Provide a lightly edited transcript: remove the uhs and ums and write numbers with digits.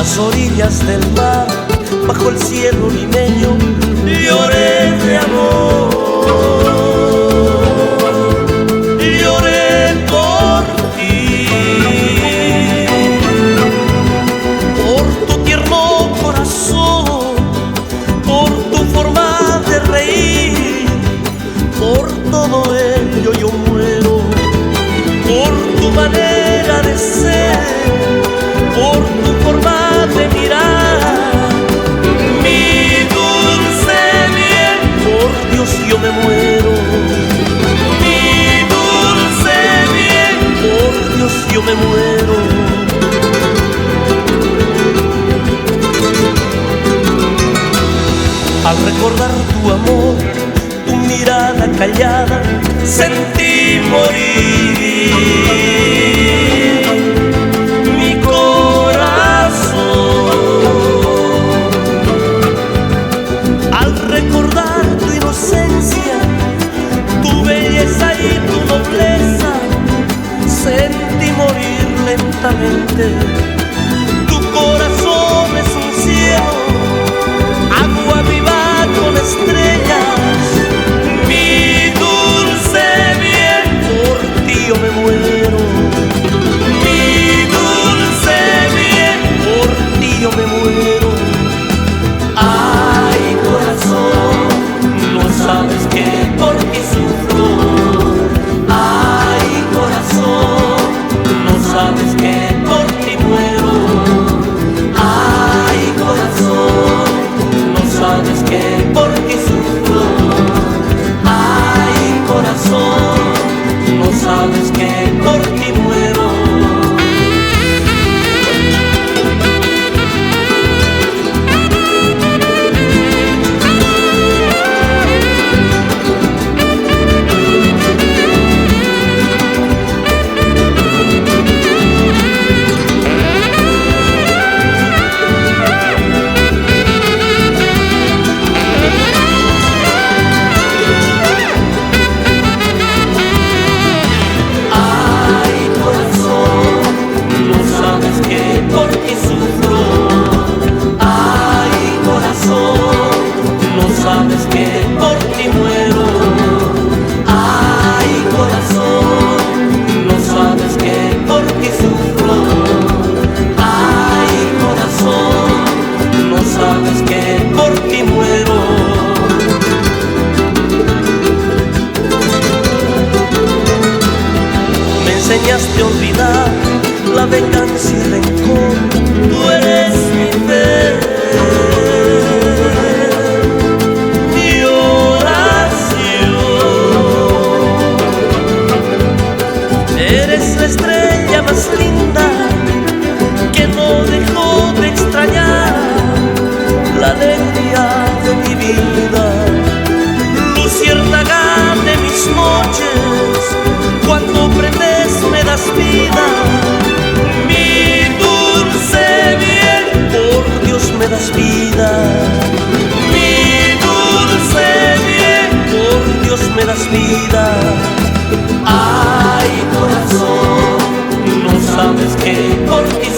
las orillas del mar, bajo el cielo limeño, lloré de amor, lloré por ti, por tu tierno corazón, por tu forma de reír, por todo ello yo muero, por tu manera de ser, por tu forma de mirar, mi dulce bien, por Dios yo me muero, mi dulce bien, por Dios yo me muero. Al recordar tu amor, tu mirada callada, sentí morir mi corazón. Al recordar tu inocencia, tu belleza y tu nobleza, sentí morir lentamente. Tu corazón es un cielo, agua viva con estrellas, mi dulce bien, por ti yo me muero, mi dulce bien, por ti yo me muero. Ay, corazón, no sabes que por ti sufro. Ay, corazón, no sabes que por ti muero. Ay, corazón, no sabes que por ti sufro. Ay, corazón, no sabes que por ti muero. Sabes que por ti muero. Ay, corazón, no sabes que por ti sufro. Ay, corazón, no sabes que por ti muero. Me enseñaste a olvidar la venganza y el rencor. Tú eres mi fe. Eres la estrella más linda que no dejó de extrañar la alegría de mi vida, luciérnaga de mis noches, cuando prendes me das vida, mi dulce bien, por Dios me das vida, mi dulce bien, por Dios me das vida. Ay, corazón, no sabes que por ti